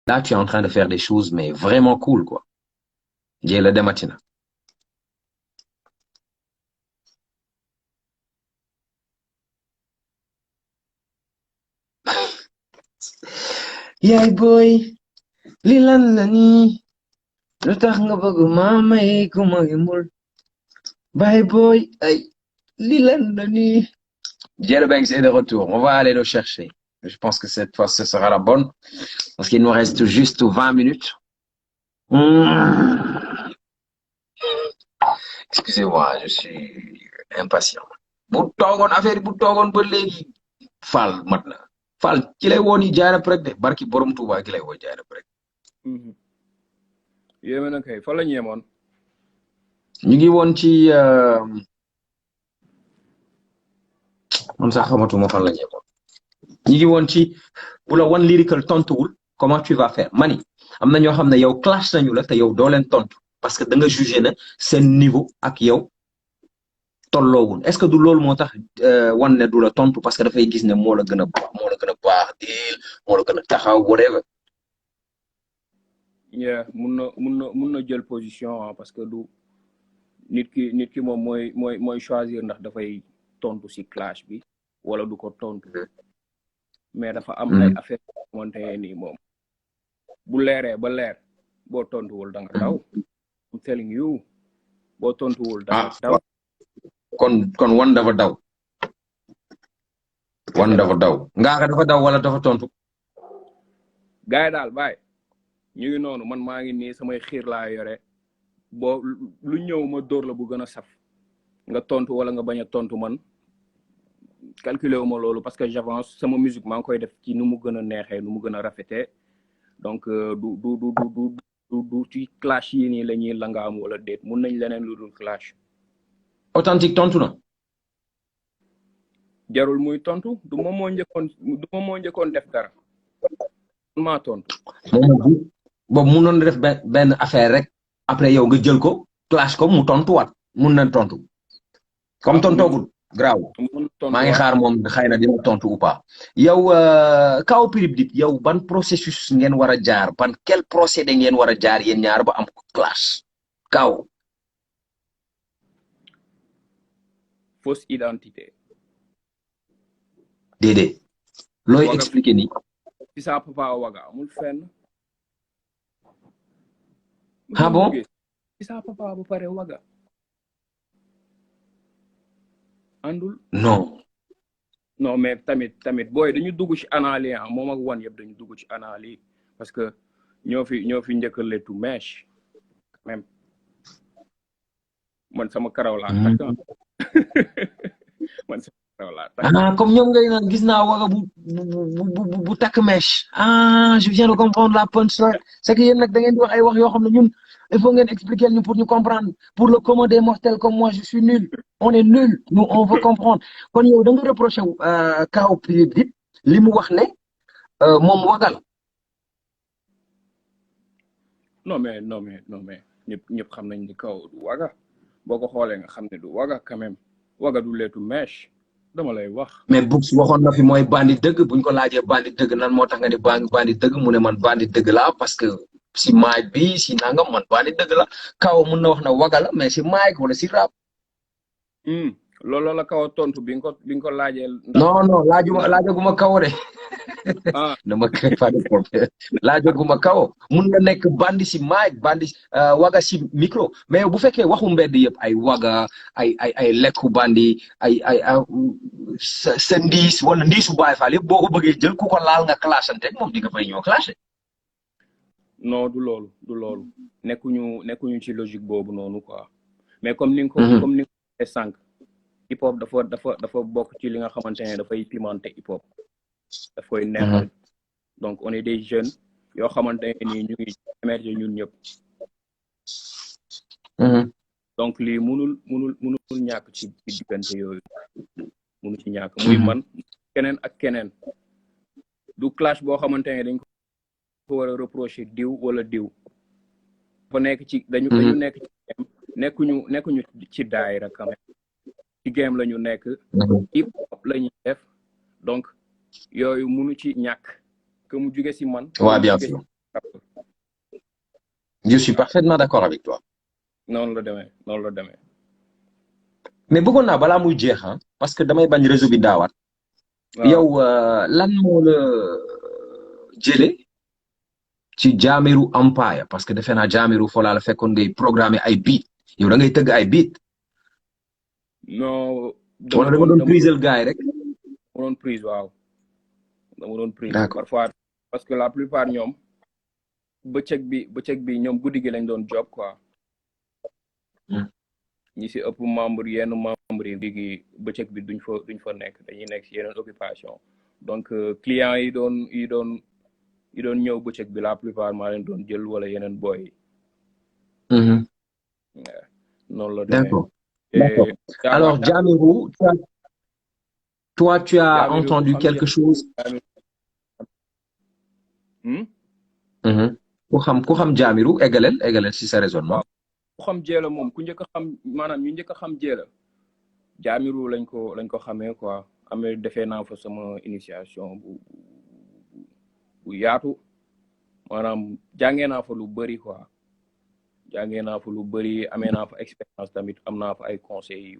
Là, tu es en train de faire des choses, mais vraiment cool, quoi. Jay la Dematina. Yaay boy, li lan la nii lu tax nga bëgg mama yi ku ma gimbul bye boy ay li lan la nii. Jay Banks est de retour, on va aller le chercher. Je pense que cette fois ce sera la bonne parce qu'il nous reste juste 20 minutes. excusez-moi je suis impatient bu toogoon affaire bu toogoon ba léegi Fall mat na Fall ci lay woon yi jaay rap rek de barki borom Touba ki lay woo jaay rap rek. yéeme na kay fa la ñu yemoon. ñu ngi woon ci man sax xamatuma fan la ñu yemoon ñu ngi woon ci bu la One Lyrical tontuwul comment tu vas faire mani am na ñoo xam ne yow clash nañu la te yow doo leen tontu parce que da nga jugé na seen niveau ak yow tolloowul est-ce que du loolu moo tax wan ne du la tontu parce que dafay gis ne moo la gën a baax diil moo la gën a taxaw whatever. yeah mun na jël position parce que du nit ki moom mooy choisir ndax dafay tontu si clash bi wala du ko tontu mais dafa am ay affaire xamante ne nii moom bu leeree ba leer boo tontuwul da nga daw I'm telling you boo tontuwul da nga daw kon wan dafa daw Ngaaka dafa daw wala dafa tontu gaay daal baay ñu ngi noonu man maa ngi nii samay xiir laa yore boo lu ñëw ma dóor la bu gën a saf nga tontu wala nga bañ a tontu man calculer wu ma loolu parce que j'avance sama musique maa ngi koy def ci nu mu gën a neexee nu mu gën a rafetee donc du ci clash yi nii la ñuy la nga am wala déet mun nañ leneen lu dul clash. Authentique tontu na. jarul muy tontu du moom moo njëkkoon def dara maa tontu. boobu munoon na def benn affaire rek après yow nga jël ko clash ko mu tontuwaat mun na tontu comme tontoogul graaw maa ngi xaar moom xëy na dina tontu ou pas yow Kao Pirip Dip yow ban processus ngeen war a jaar ban quel procédé ngeen war a jaar yéen ñaar ba am clash Kao. fausse identité. déedéet looy expliquer nii. ci sa papa waga amul fenn. ah bon. ci sa papa bu pare waga. andul. non mais tamit booy dañu dugg ci analyse moom ak One yëpp dañu dugg ci analyse parce que ñoo fi njëkk a letu mèche même man sama karaw laa takk man sama karaw laa takk comme ñoom ngay naan gis naa waga bu takk mèche je viens de comprendre la punchline c'est que yéen nag da ngeen di wax ay wax yoo xam ne ñun il faut ngeen expliquer ñu pour ñu comprendre pour le commun des mortels comme moi je suis nul on est nul nous on veut comprendre kon yow da nga reproché Kao Pirip Dip li mu wax ne moom wagal. non mais ñëpp xam nañ ni Kao du waga boo ko xoolee nga xam ne du waga quand même waga du leetu mèche dama lay wax. mais Books waxoon na fi mooy bandi dëgg buñ ko laajee bandi dëgg nan moo tax nga ni bandi dëgg mu ne man bandi dëgg laa parce que si maaj bi si nangam man bandi dëgg la Kao mun na wax na waga la mais si maaj wala si rap. loolu la Kao tontu bi nga ko laajee. non laajaguma Kao de. dama koy fàtte foofu laajaguma Kao mun na nekk bandi si maaj bandi waga si micro mais bu fekkee waxu mbedd yëpp ay waga ay lekku bandi ay sa ndiis wala ndiisu Baay Faal yëpp boo ko bëggee jël ku ko laal nga clashante moom di nga fay ñëw clashé. non du loolu nekkuñu ci logique boobu noonu quoi mais comme ni nga ko sànq hip hop dafa bokk ci li nga xamante ne dafay pimenter hip hop daf koy neexal donc on est des jeunes yoo xamante ne nii ñu ngi émerger ñun ñëpp donc lii munul ñàkk ci diggante yooyu munu ci ñàkk muy man keneen ak keneen du clash boo xamante ne dañ ko war a reprocher diw wala diw dafa nekk ci dañu nekk ci nekkuñu ci daayira quand même ci game la ñu nekk hip hop la ñuy def donc yooyu munu ci ñàkk que mu jóge si man. waaw bien sûr je suis parfaitement d'accord avec toi. noonu la demee. mais bëggoon naa balaa muy jeex parce que damay bañ réseau bi daawaat. yow lan moo la jëlee ci Jahmerue Empire parce que defe naa Jahmerue foo la fekkoon ngay programmer ay beat yow da ngay tëgg ay beat. non. wala dama doon prisel gars yi rek. dama doon prise waaw. dama doon prise parfois parce que la plupart ñoom bëccëg bi ñoom guddi gi lañ doon job quoi. ñi si ëpp membre yenn membre yi léegi bëccëg bi duñ fa nekk dañuy nekk si yeneen occupation donc clients yi doon ñëw bëccëg bi la plupart maa leen doon jël wala yeneen boy yi. noonu la demee. D'accord. D'accord. Alors Jahmerue, toi tu as entendu quelque chose. ku xam Jahmerue égalel si sa raisonnement. ku xam Jéela moom ku njëkk a xam maanaam ñu njëkk a xam Jéela Jahmerue lañ ko xamee quoi amee defee naa fa sama initiation bu yaatu maanaam jàngee naa fa lu bëri quoi amee naa fa expérience tamit am naa fa ay conseils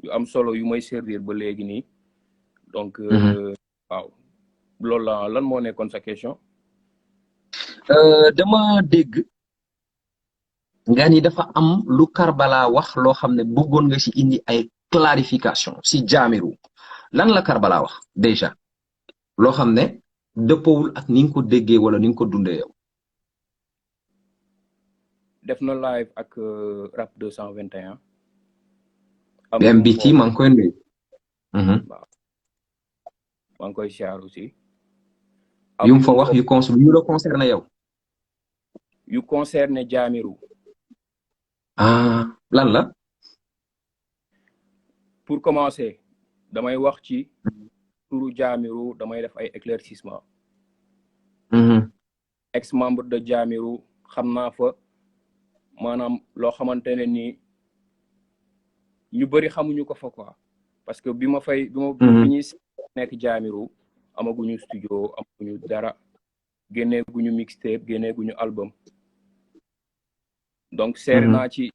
yu am solo yu may servir ba léegi nii donc waaw loolu la lan moo nekkoon sa question. dama dégg nga ni dafa am lu Karbala wax loo xam ne bëggoon nga ci indi ay clarification ci Jahmerue lan la Karbala wax déjà loo xam ne dëppawul ak ni nga ko déggee wala ni nga ko dundee yow. def na live ak rap 221. MBT maa ngi koy nuyu. waaw maa ngi koy siyaar aussi. yu mu fa wax yu la concerné yow. yu concerné Jahmerue. lan la. pour commencer damay wax ci turu Jahmerue damay def ay éclaircissement. ex membre de Jahmerue xam naa fa maanaam loo xamante ne nii ñu bëri xamuñu ko fa quoi parce que bi ñuy nekk Jahmerue amaguñu studio amaguñu dara génneeguñu mixtape génneeguñu album donc seeri naa ci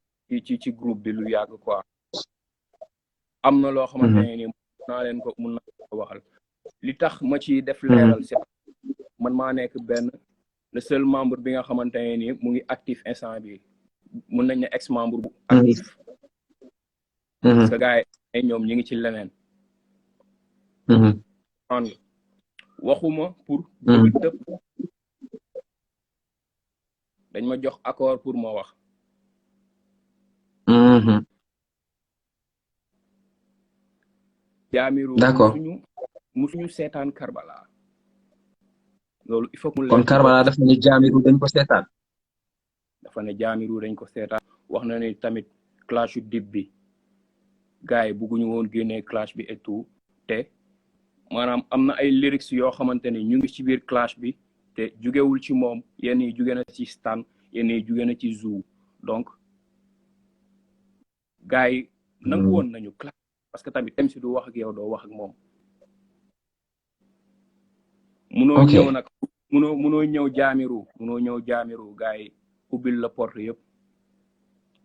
groupe bi lu yàgg quoi am na loo xamante ne ni mun naa ko waxal li tax ma ci def leeral c'est man maa nekk le seul membre bi nga xamante ne ni mu ngi actif instant bi mun nañ ne ex membre bu actif parce que gars yi ñoom ñi ngi ci leneen waxuma pour bëgg tëpp dañ ma jox accord pour ma wax Jahmerue d'accord musuñu seetaan Karbala loolu il faut que mu kon Karbala dafa ne Jahmerue dañ ko seetaan dañ ko seetaan wax na ni tamit clash yu dib bi gars yi bëgguñu woon génnee clash bi et tout te maanaam am na ay lyrics yoo xamante ne ñu ngi ci biir clash bi te jugewul ci moom yenn yi juge na ci Stan yenn yi juge na ci Zou donc gars yi nangu woon nañu clash parce que tamit MC du wax ak yow doo wax ak moom munoo ñëw nag munoo ñëw Jahmerue gars yi ubbil la porte yëpp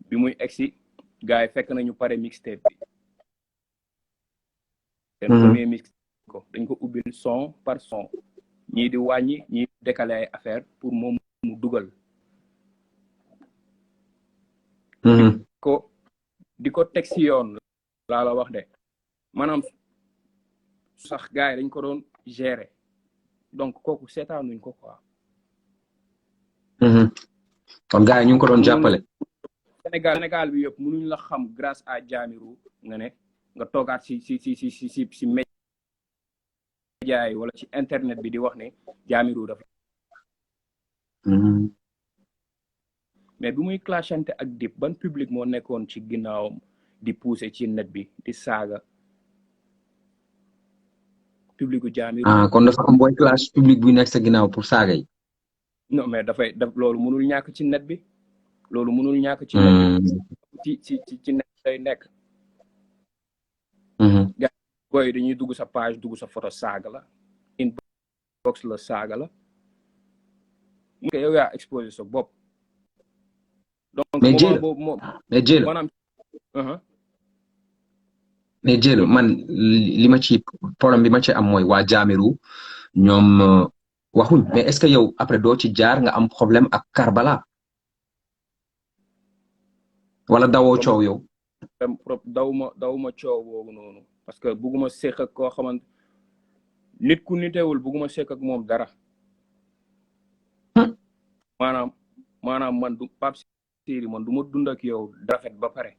bi muy egsi gars yi fekk nañu pare mixtape bi seen premier mixtape dañ ko ubbil son par son ñii di wàññi ñii décaler ay affaire pour moom mu dugal di ko teg si yoon laa la wax de maanaam sax gars yi dañ ko doon gérer donc kooku seetaanuñ ko quoi kon gars yi ñu ngi ko doon jàppale Sénégal bi yëpp mënuñ la xam grâce à Jahmerue nga toogaat si média yi wala ci internet bi di wax ne Jahmerue dafa mais bi muy clashante ak Dip ban public moo nekkoon ci ginnaawam di pousser ci net bi di saaga publicu Jahmerue kon dafa am booy clash public bu nekk sa ginnaaw pour saaga yi non mais loolu mënul ñàkk ci net bi loolu mënul ñàkk ci net bi ci net lay nekk gars yi dañuy dugg sa page dugg sa photo saaga la inbox la saaga la mu yow yaa exposé sa bopp donc moment boobu moom mais Dieyla man li ma ci problème bi ma ci am mooy waa Jahmerue ñoom waxuñ mais est-ce que yow après doo ci jaar nga am problème ak Karbala wala dawoo coow yow dawuma coow boobu noonu parce que bugguma séq ak koo xamante nit ku nitewul bugguma séq ak moom dara maanaam man du Pape Siri man du ma dund ak yow rafet ba pare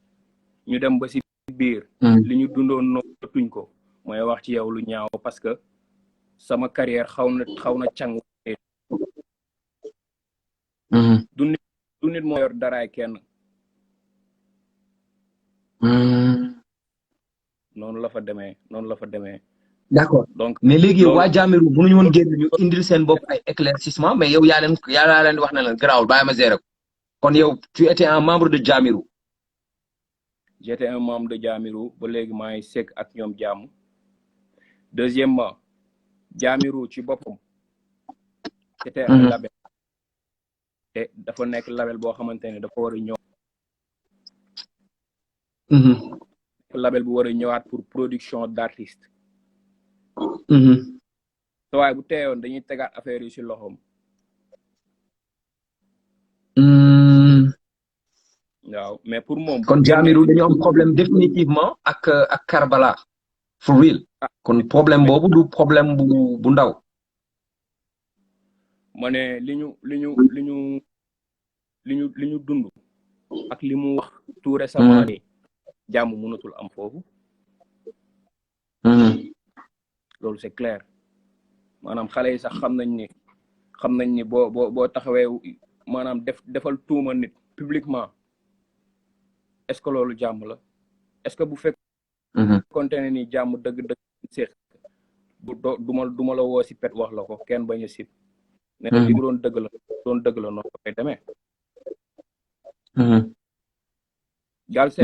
ñu dem ba si biir li ñu dundoon noonu tuñ ko mooy wax ci yow lu ñaaw parce que sama carrière xaw na càng du nit moo yor daraay kenn noonu la fa demee d'accord donc mais léegi yow waa Jahmerue mënuñu woon génn ñu indil seen bopp ay éclaircissement mais yow yaa leen di wax ne leen garaawul bàyyi ma gérer ko kon yow tu étais un membre de Jahmerue. j'étais un membre de Jahmerue ba léegi maa ngi sekk ak ñoom jàmm deuxièmement Jahmerue ci boppam c'était un label te dafa nekk label boo xamante ne dafa war a ñëw label bu war a ñëwaat pour production d'artistes waaye bu teewoon dañuy tegaat affaire yi ci loxoom waaw mais pour moom kon Jahmerue dañu am problème définitivement ak Karbala for real kon problème boobu du problème bu ndaw ma ne li ñu dund ak li mu wax tout récemment ni jàmm mënatul am foofu loolu c'est clair maanaam xale yi sax xam nañ ni boo taxawee maanaam defal tuuma nit publiquement est-ce que loolu jàmm la est-ce que bu fekk contene ni jàmm dëgg seex du ma la woo si pet wax la ko kenn bañ a sib ne li mu doon dëgg la noonu koy demee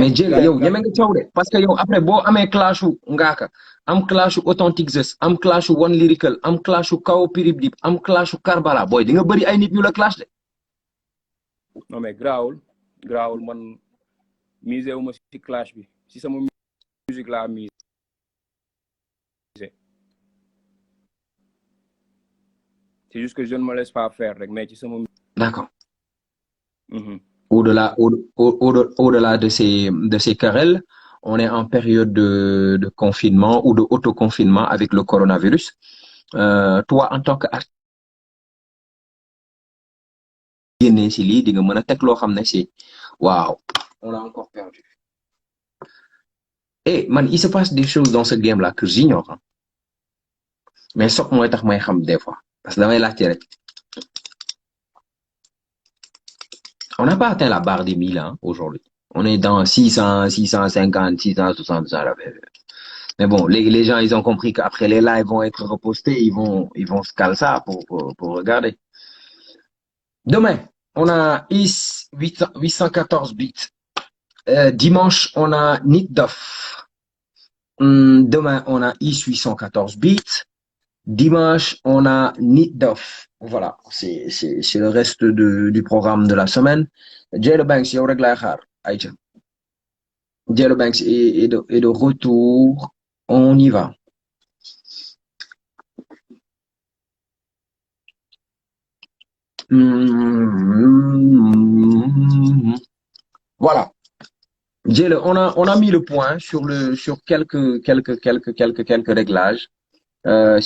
mais Dieng yow ñeme nga caw de parce que yow après boo amee clashu Ngaaka am clashu Authentic Zeus am clashu One Lyrical am clashu Kao Pirip Dip am clashu Karbala booy di nga bëri ay nit ñu la clash de. non mais grawul man misé wu ma si clash bi si sama musique la misé c'est juste que je ne me laisse pas faire rek mais ci sama. D'accord. Au-delà de ces querelles, on est en période de confinement ou de autoconfinement avec le coronavirus. Toi, en tant qu'artiste, waouh, on a encore perdu. Eh, man, il se passe des choses dans ce game-là que j'ignore. Hein. Mais sauf moi, des fois. Parce que dans la tirette. On n'a pas atteint la barre des 1000 hein, aujourd'hui. On est dans 600, 650, 660. Mais bon, les gens, ils ont compris qu'après les lives vont être repostés, ils vont se caler ça pour regarder. Demain, on a IS 814 bits. Dimanche, on a Nitdoff. Demain, on a IS 814 bits. Dimanche, on a Nitdoff. Voilà, c'est le reste du programme de la semaine. Jello Banks, yow rek lay xaar Aïcha. Jello Banks est de retour. On y va. Voilà. Jello, on a mis le point sur quelques réglages.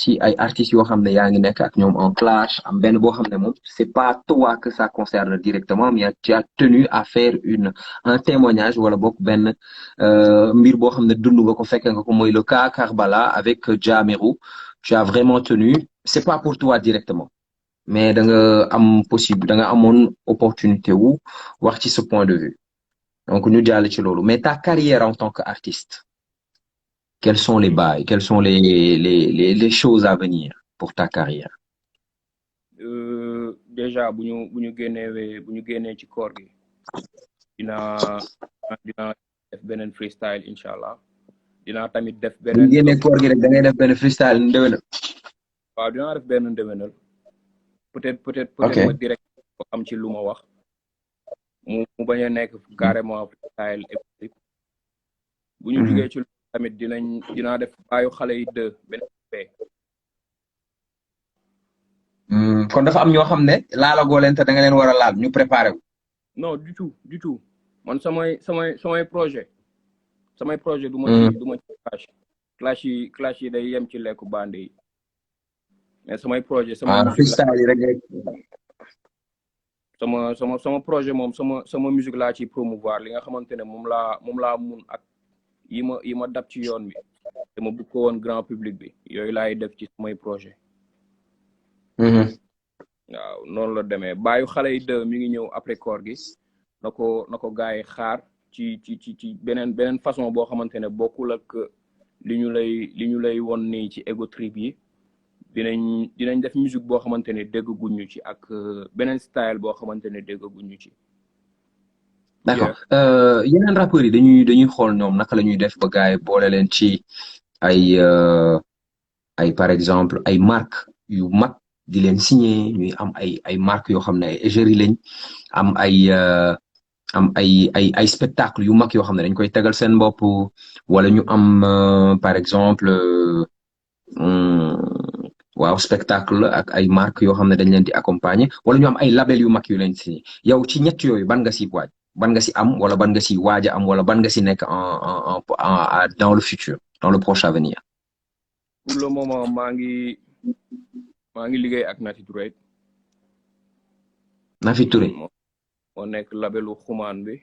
Si ay artistes yoo xam ne yaa ngi nekk ak ñoom en clash am benn boo xam ne moom c'est pas toi que ça concerne directement mais tu as tenu à faire un témoignage wala bokk benn mbir boo xam ne dund nga ko fekke nga ko mooy le cas Karbala avec Jahmerue tu as vraiment tenu c'est pas pour toi directement mais da nga amoon opportunité wu wax ci ce point de vue donc ñu jàll ci loolu mais ta carrière en tant qu'artiste quels sont les bails, quelles sont les choses à venir pour ta carrière? Déjà, bu ñu génnee ci koor gi dina def beneen freestyle inshallah dina tamit def beneen. bu ñu génnee koor gi rek da ngay def benn freestyle ndéwénal. waaw dinaa def benn ndéwénal peut-être ma direct ko am ci lu ma wax mu bañ a nekk carrément freestyle et bu ñu jugee ci tamit dinaa def baayu xale yi beneen kon dafa am ñoo xam ne laalagoo leen te da nga leen war a laal ñu préparé wu. non du tout man samay projet du ma ci clash yi day yem ci lekku bande yi mais samay projet freestyle yi rek sama projet moom sama musique laa ci promouvoir li nga xamante ne moom laa mun ak yi ma dab ci yoon bi te ma bëgg ko woon grand public bi yooyu laay def ci samay projet waaw noonu la demee bàyyu xale yi mi ngi ñëw après koor gi na ko gars yi xaar ci beneen façon boo xamante ne bokkul ak li ñu lay won nii ci ego trip yi dinañ def musique boo xamante ne dégg guñu ci ak beneen style boo xamante ne dégg guñu ci. d'accord yeneen rappeurs yi dañuy xool ñoom naka la ñuy def ba gars yi boole leen ci ay par exemple ay marques yu mag di leen signer ñuy am ay marques yoo xam ne ay égérie lañ am ay spectacle yu mag yoo xam ne dañ koy tegal seen bopp wala ñu am par exemple waaw spectacle ak ay marques yoo xam ne dañ leen di accompagner wala ñu am ay label yu mag yu leen signer yow ci ñett yooyu ban nga si waaj ban nga si am wala ban nga si waaj a am wala ban nga si nekk dans le futur dans le proche avenir. pour le moment maa ngi liggéey ak Nafi Touré. Nafi Touré. moo nekk labelu xumaan bi.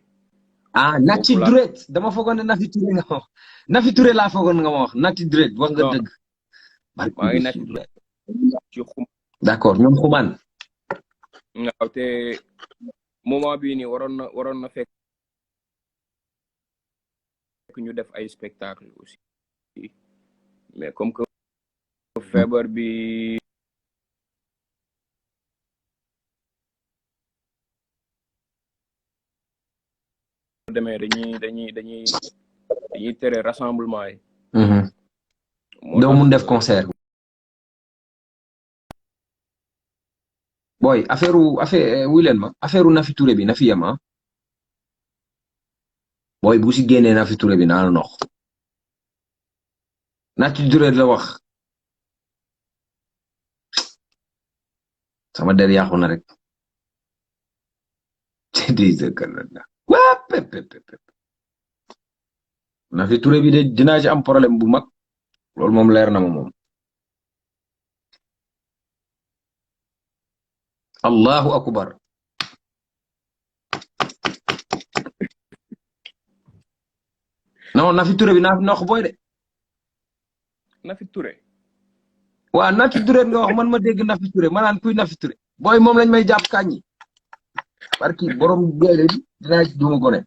Nafi Touré dama foogoon ne Nafi Touré nga wax Nafi Touré laa foogoon nga ma wax Nafi Touré wax nga dëgg. maa ngi Nafi Touré ci xumaan. d'accord ñoom xumaan. waaw te moment bii nii waroon na fekk ñu def ay spectacle aussi mais comme que feebar bi demee dañuy tere rassemblement yi. doo mun def concert. boy affaire wuy leen ma affaire Nafi Touré bi na fi yem boy bu si génnee Nafi Touré bi naa la nox Nafi Touré la wax sama der yàqu na rek Nafi Touré bi de dinaa ci am problème bu mag loolu moom leer na ma moom. Allahu akbar. non Nafi Touré bi naa nox booy de. Nafi Touré. waaw Nafi Touré nga wax man ma dégg Nafi Touré ma naan kuy Nafi Touré. booy moom lañ may jàpp kaññi. parce que borom doole bi dinaa ci duma ko ne.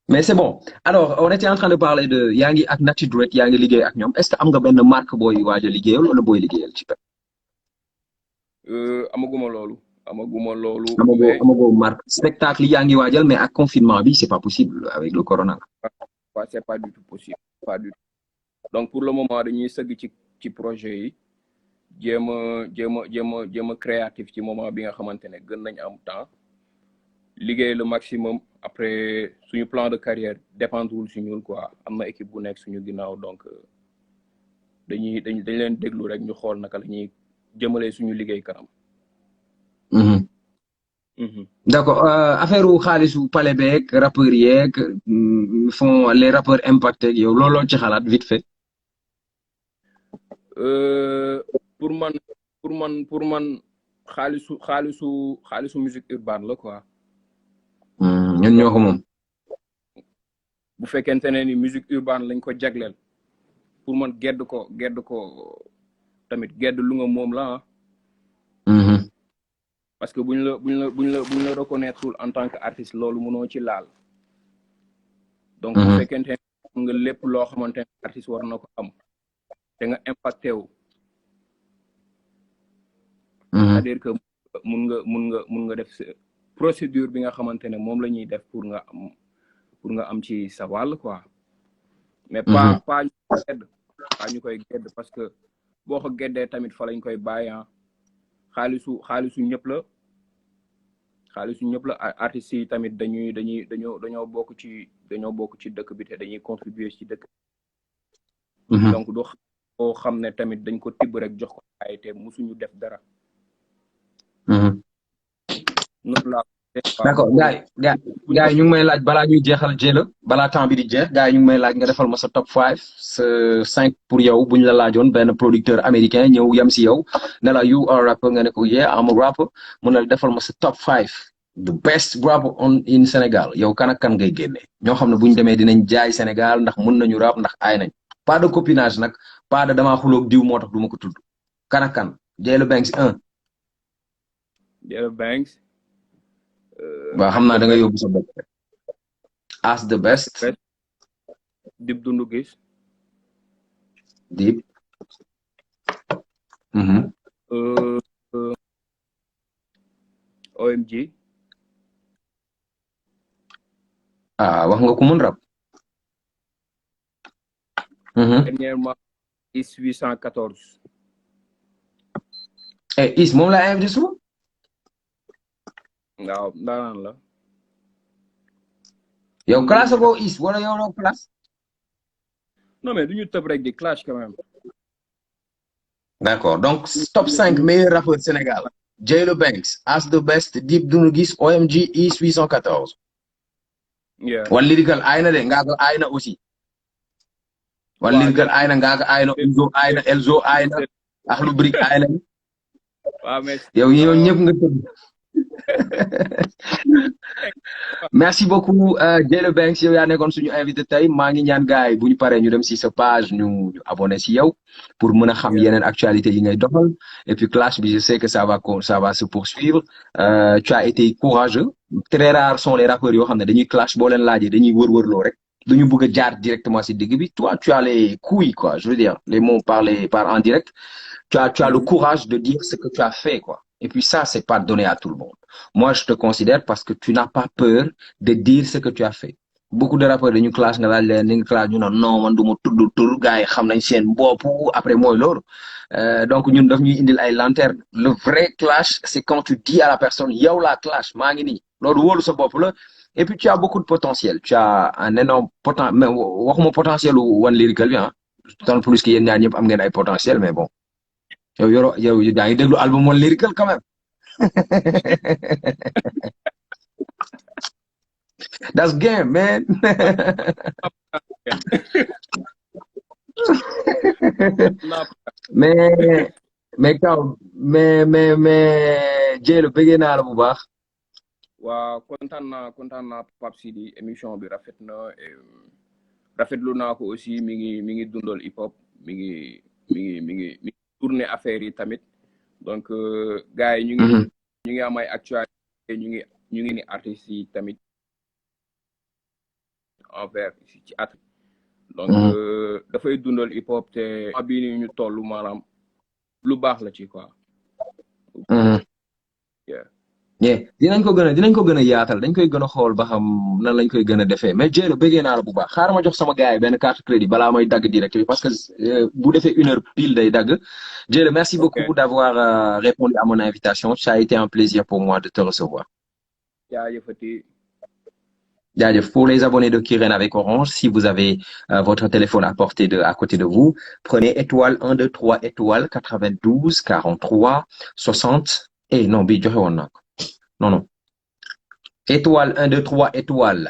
mais c'est bon alors on était en train de parler de yaa ngi ak Nafi Touré yaa ngi liggéey ak ñoom est-ce que am nga benn marque booy waaj a liggéeyal wala booy liggéeyal ci benn. amaguma loolu. amagoo marque spectacle yaa ngi waajal mais ak confinement bi c'est pas possible avec le corona. c'est pas du tout possible pas du tout donc pour le moment dañuy sëgg ci projet yi jéem a créatif ci moment bi nga xamante ne gën nañ am temps liggéey le maximum après suñu plan de carrière dépendrewul si ñun quoi am na équipe bu nekk suñu ginnaaw donc dañ leen déglu rek ñu xool naka la ñuy jëmale suñu liggéey kanam. d'accord affaire xaalisu pale beeg rappeurs yeeg font les rappeurs impactés yow looloo ci xalaat vite fait. pour man xaalisu musique urbaine la quoi. ñun ñoo ko moom. bu fekkente ne ni musique urbaine lañ ko jagleel pour man gedd ko tamit gedd lu nga moom la parce que buñ la reconnaître en tant que artiste loolu mënoo ci laal. donc bu fekkente ne nga lépp loo xamante ne artiste war na ko am te nga impacté wu. c'est-à-dire que mun nga def procédure bi nga xamante ne moom la ñuy def pour nga am ci sa wàll quoi. mais pas ñu koy gedd parce que boo ko geddee tamit fa lañ koy bàyyi xaalisu ñëpp la artistes yi tamit dañoo bokk ci dëkk bi te dañuy contribuer ci dëkk. donc doo xam ne tamit dañ ko tibb rek jox ko ay te musuñu def dara. noonu d'accord gars yi ñu ngi may laaj balaa ñuy jeexal jëla balaa temps bi di jeex gars yi ñu ngi may laaj nga defal ma sa top 5 sa 5 pour yow buñ la laajoon benn producteur américain ñëw yem si yow ne la you are a rapper nga ne ko yeah I'm a rapper mu ne la defal ma sa top 5 the best rapper in Sénégal yow kan ak kan ngay génne ñoo xam ne buñ demee dinañ jaay Sénégal ndax mën nañu rap ndax aay nañ pas de copinage nag pas de damaa xuloog diw moo tax du ma ko tudd kan ak kan Jayla Banks 1. Jayla Banks. waaw xam naa da nga yóbbu sa bopp as the best. Dip Doundou Guiss. Dip. OMG. wax nga ku mën rap. Dernièrement Is 814. Is moom laa invité suba. waaw ndaanaan la. yow classe boo Is wala yow loo classe. non mais du ñu tëb rek di clash quand même. d'accord donc top 5 meilleurs rappeurs Sénégal. Jayla Banks as the best Dip Doundou Guiss OMG Is 814. One Lyrical aay na de ngaa ko aay na aussi. One Lyrical aay na ngaa ko aay na Elzo aay na Elzo aay na Akhlou Brick aay na. waaw mais yow ñooñu ñëpp nga tëb. merci beaucoup Jayla Banks yow yaa nekkoon suñu invité tey maa ngi ñaan gaay bu ñu paree ñu dem si sa page ñu abonné si yow pour mën a xam yeneen actualité yi ngay doxal et puis clash bi je sais que ça va se poursuivre tu as été courageux très rares sont les rappeurs yoo xam ne dañuy clash boo leen laajee dañuy wër-wërloo rek duñu bëgg a jaar directement si digg bi toi tu as les couilles quoi je veux dire les mots par en direct tu as le courage de dire ce que tu as fait quoi. Et puis ça, c'est pas donné à tout le monde. Moi, je te considère parce que tu n'as pas peur de dire ce que tu as fait. Beaucoup de rappeurs dañu clash nga laaj leen clash ñu non man du ma tudd tur gars yi xam nañ seen bopp après mooy loolu donc ñun daf ñuy indil ay lanterne le vrai clash c'est quand tu dis à la personne yow la clash maa ngi nii loolu wóolu sa bopp la et puis tu as beaucoup de potentiel tu as un énorme mais waxuma potentiel One Lyrical bi tant plus que yéen ñaar ñëpp am ngeen ay potentiel mais bon yow daa ngi déglu album One Lyrical quand même. That's game man. mais Jayla bëggee naa la bu baax. waaw kontaan naa Pape Sidi émission bi rafet na rafetlu naa ko aussi mi ngi dundal hip hop mi ngi tourner affaire yi tamit donc gars yi ñu ngi am ay actualité ñu ngi ni artistes yi tamit envers ci at donc dafay dundal hip hop te bii ni ñu toll maanaam lu baax la ci quoi. dinañ ko gën a yaatal dañ koy gën a xool ba xam nan lañ koy gën a defee mais Jayla bëggee naa la bu baax xaaral ma jox sama gars yi benn carte crédit balaa may dagg direct bi parce que bu defee 1 heure pile day dagg Jayla merci beaucoup d'avoir répondu à mon invitation ça a été un plaisir pour moi de te recevoir. jaajëf pour les abonnés de Kirène avec Orange si vous avez votre téléphone à côté de vous prenez étoile 1 2 3 étoile 92 43 60 non bi joxe woon naa ko non étoile 1 2 3 étoile